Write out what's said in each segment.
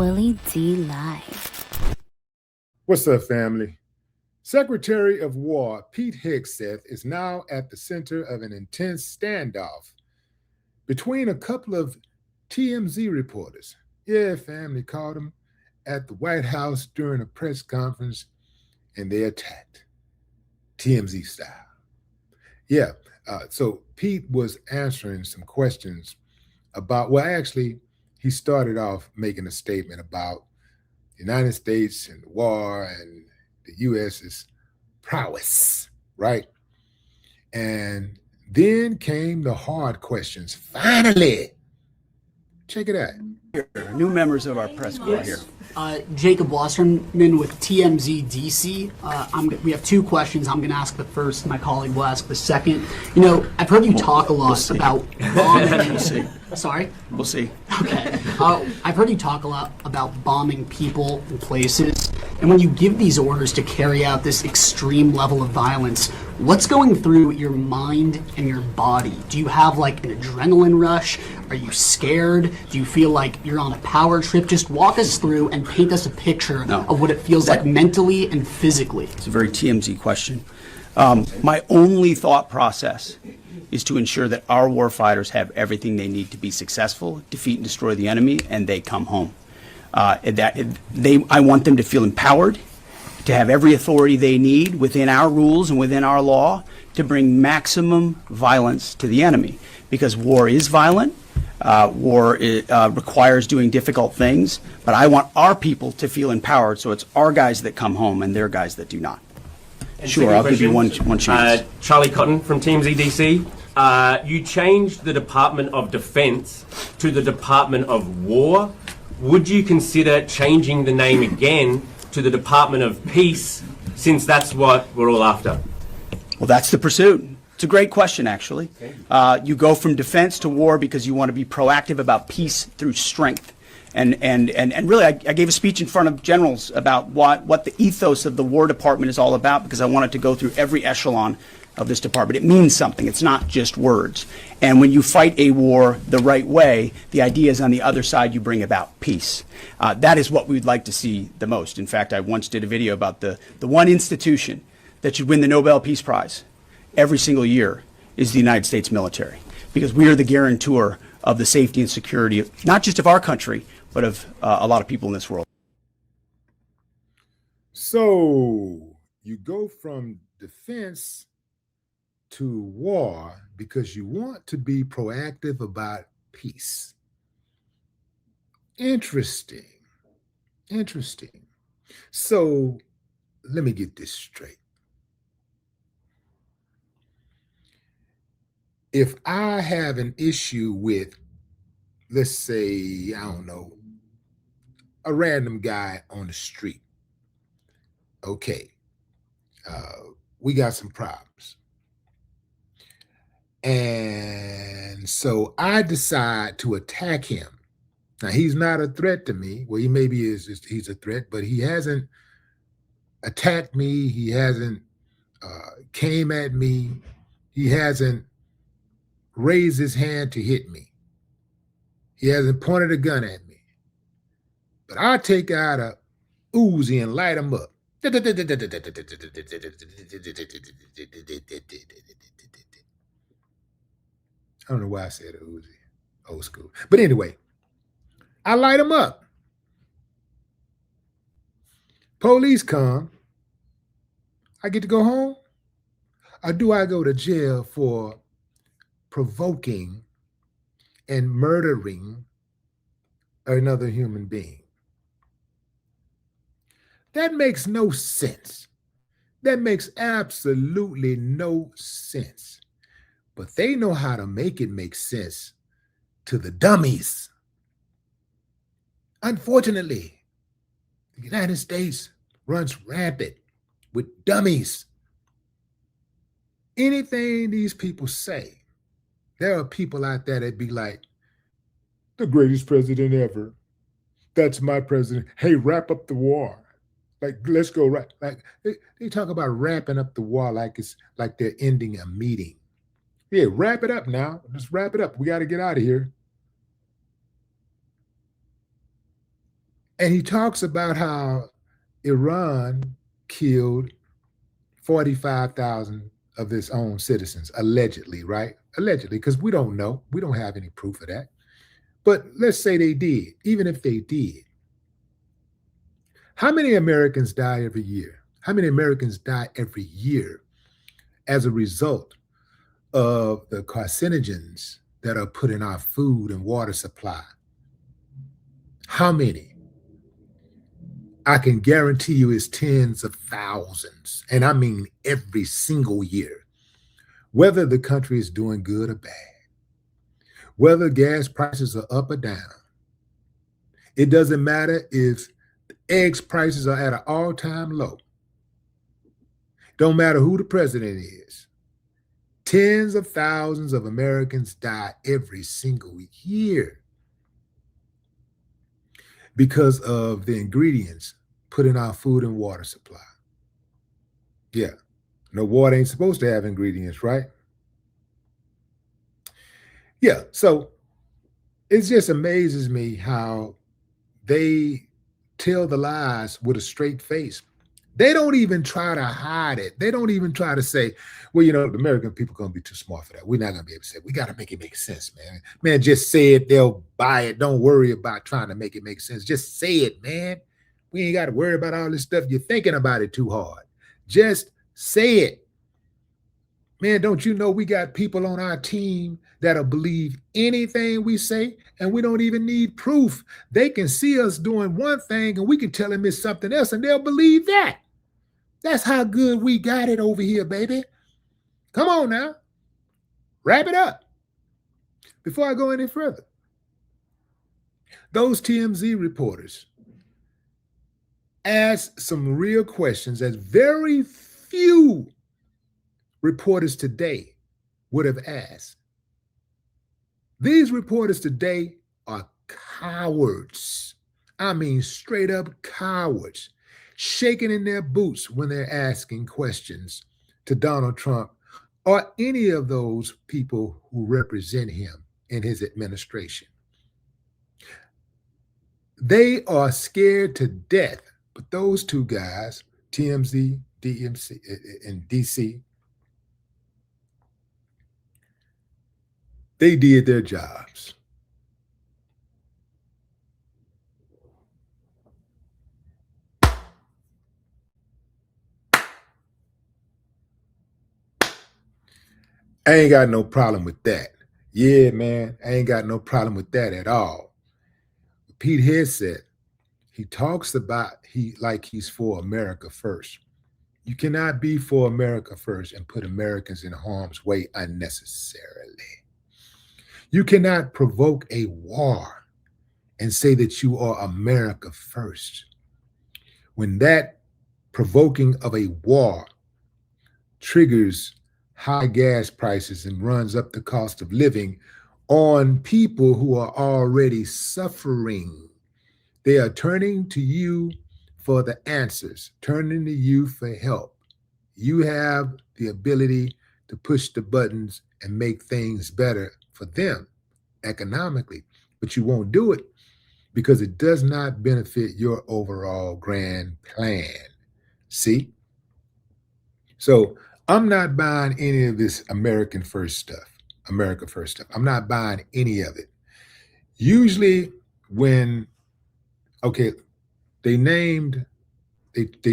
Willie D Live. What's up, family? Secretary of War Pete Hegseth is now at the center of an intense standoff between a couple of TMZ reporters. Yeah, family caught him at the White House during a press conference and they attacked TMZ style. Yeah, so Pete was answering some questions about, well, actually, he started off making a statement about the United States and the war and the US's prowess, right? And then came the hard questions. Finally, check it out. New members of our press corps here. Jacob Wasserman with TMZ DC. We have two questions. I'm going to ask the first. My colleague will ask the second. You know, I've heard you talk a lot about bombing. We'll see. Sorry? We'll see. Okay. I've heard you talk a lot about bombing people and places. And when you give these orders to carry out this extreme level of violence, what's going through your mind and your body? Do you have like an adrenaline rush? Are you scared? Do you feel like you're on a power trip? Just walk us through and paint us a picture of what it feels like mentally and physically. It's a very TMZ question. My only thought process is to ensure that our warfighters have everything they need to be successful, defeat and destroy the enemy, and they come home. I want them to feel empowered, to have every authority they need within our rules and within our law to bring maximum violence to the enemy. Because war is violent, war requires doing difficult things, but I want our people to feel empowered, so it's our guys that come home and their guys that do not. And sure, I'll give you one chance. Charlie Cotton from TMZ DC. You changed the Department of Defense to the Department of War. Would you consider changing the name again to the Department of Peace, since that's what we're all after? Well, that's the pursuit. It's a great question, actually. You go from defense to war because you want to be proactive about peace through strength. And really, I gave a speech in front of generals about what the ethos of the War Department is all about, because I wanted to go through every echelon of this department. It means something. It's not just words. And when you fight a war the right way, the idea is on the other side you bring about peace. That is what we'd like to see the most. In fact, I once did a video about the one institution that should win the Nobel Peace Prize every single year is the United States military, because we are the guarantor of the safety and security of, not just of our country, but of a lot of people in this world. So you go from defense to war because you want to be proactive about peace. Interesting. So let me get this straight. If I have an issue with, let's say, I don't know, a random guy on the street, okay, we got some problems. And so I decide to attack him. Now, he's not a threat to me. Well, he maybe he's a threat, but he hasn't attacked me. He hasn't came at me. He hasn't raised his hand to hit me. He hasn't pointed a gun at me. But I take out a Uzi and light him up. I don't know why I said Uzi, old school. But anyway, I light him up. Police come. I get to go home? Or do I go to jail for provoking and murdering another human being? That makes no sense. That makes absolutely no sense. But they know how to make it make sense to the dummies. Unfortunately, the United States runs rampant with dummies. Anything these people say, there are people out there that be like, the greatest president ever. That's my president. Hey, wrap up the war. Like, let's go right. Like they talk about wrapping up the war like it's like they're ending a meeting. Yeah, wrap it up now. Just wrap it up. We got to get out of here. And he talks about how Iran killed 45,000 of its own citizens, allegedly, right? Allegedly, because we don't know. We don't have any proof of that. But let's say they did. Even if they did, how many Americans die every year? How many Americans die every year as a result of the carcinogens that are put in our food and water supply? How many? I can guarantee you it's tens of thousands. And I mean every single year, whether the country is doing good or bad, whether gas prices are up or down. It doesn't matter if eggs prices are at an all-time low. Don't matter who the president is. Tens of thousands of Americans die every single year because of the ingredients put in our food and water supply. Yeah, no, water ain't supposed to have ingredients, right? Yeah, so it just amazes me how they tell the lies with a straight face. They don't even try to hide it. They don't even try to say, well, you know, the American people are going to be too smart for that. We're not going to be able to say it. We got to make it make sense, man. Man, just say it. They'll buy it. Don't worry about trying to make it make sense. Just say it, man. We ain't got to worry about all this stuff. You're thinking about it too hard. Just say it. Man, don't you know we got people on our team that'll believe anything we say, and we don't even need proof. They can see us doing one thing and we can tell them it's something else and they'll believe that. That's how good we got it over here, baby. Come on now. Wrap it up. Before I go any further, those TMZ reporters asked some real questions that very few reporters today would have asked. These reporters today are cowards. I mean, straight up cowards, shaking in their boots when they're asking questions to Donald Trump or any of those people who represent him in his administration. They are scared to death. But those two guys, TMZ, DMC, and DC, they did their jobs. I ain't got no problem with that. Yeah, man, I ain't got no problem with that at all. Pete Hegseth, he talks about he's for America first. You cannot be for America first and put Americans in harm's way unnecessarily. You cannot provoke a war and say that you are America first, when that provoking of a war triggers high gas prices and runs up the cost of living on people who are already suffering. They are turning to you for the answers, turning to you for help. You have the ability to push the buttons and make things better for them economically, but you won't do it because it does not benefit your overall grand plan. See? So I'm not buying any of this American first stuff, America first stuff. I'm not buying any of it. Usually when, okay, they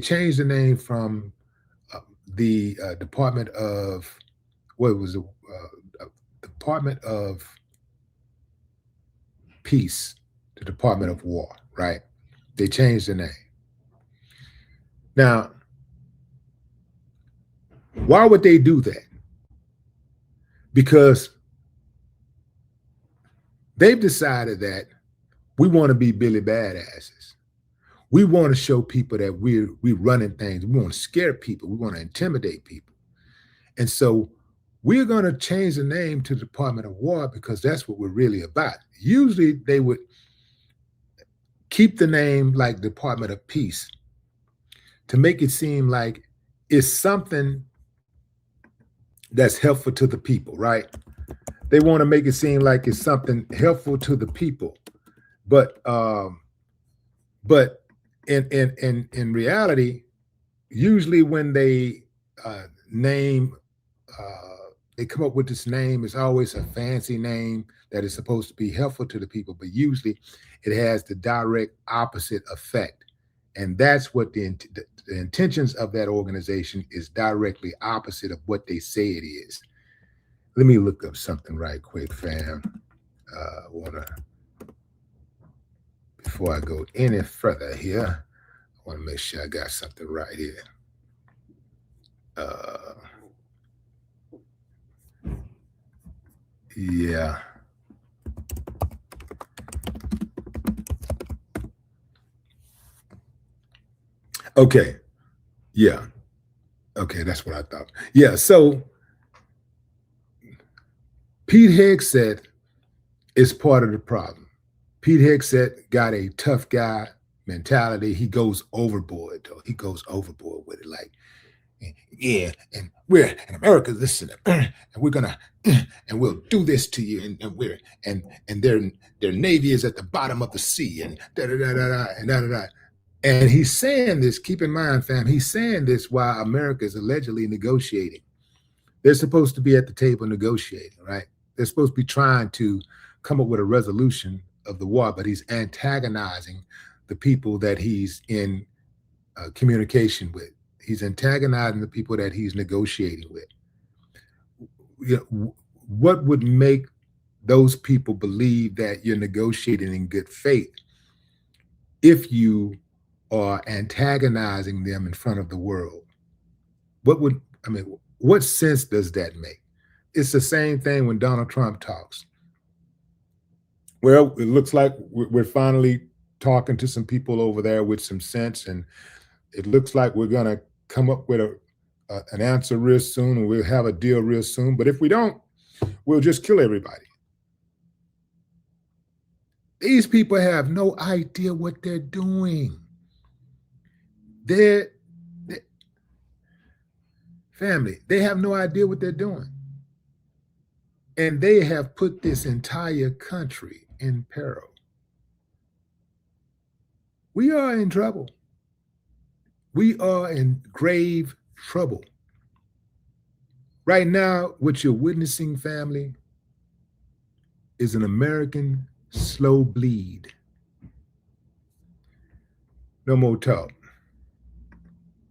changed the name from the Department of, what was it? Department of Peace to Department of War, right? They changed the name. Now, why would they do that? Because they've decided that we want to be Billy Badasses. We want to show people that we're running things. We want to scare people. We want to intimidate people. And so we're going to change the name to the Department of War because that's what we're really about. Usually they would keep the name like Department of Peace to make it seem like it's something that's helpful to the people, right? They want to make it seem like it's something helpful to the people. But But in reality, usually when they name, they come up with this name, it's always a fancy name that is supposed to be helpful to the people, but usually it has the direct opposite effect. And that's what the intentions of that organization is directly opposite of what they say it is. Let me look up something right quick, fam. Before I go any further here, I want to make sure I got something right here. Yeah. Okay. Yeah. Okay, that's what I thought. Yeah, so Pete Hegseth is part of the problem. Pete Hegseth got a tough guy mentality. He goes overboard, though. He goes overboard with it. Like, yeah, and we're in America, listen, and we're gonna, and we'll do this to you, and their navy is at the bottom of the sea, and da da da da da and da da da. And he's saying this, keep in mind, fam, he's saying this while America is allegedly negotiating. They're supposed to be at the table negotiating, right? They're supposed to be trying to come up with a resolution of the war, but he's antagonizing the people that he's in communication with. He's antagonizing the people that he's negotiating with. You know, what would make those people believe that you're negotiating in good faith if you are antagonizing them in front of the world? What sense does that make? It's the same thing when Donald Trump talks. Well, it looks like we're finally talking to some people over there with some sense, and it looks like we're going to come up with an answer real soon, and we'll have a deal real soon. But if we don't, we'll just kill everybody. These people have no idea what they're doing. They're family, they have no idea what they're doing. And they have put this entire country in peril. We are in trouble. We are in grave trouble. Right now, what you're witnessing, family, is an American slow bleed. No more talk.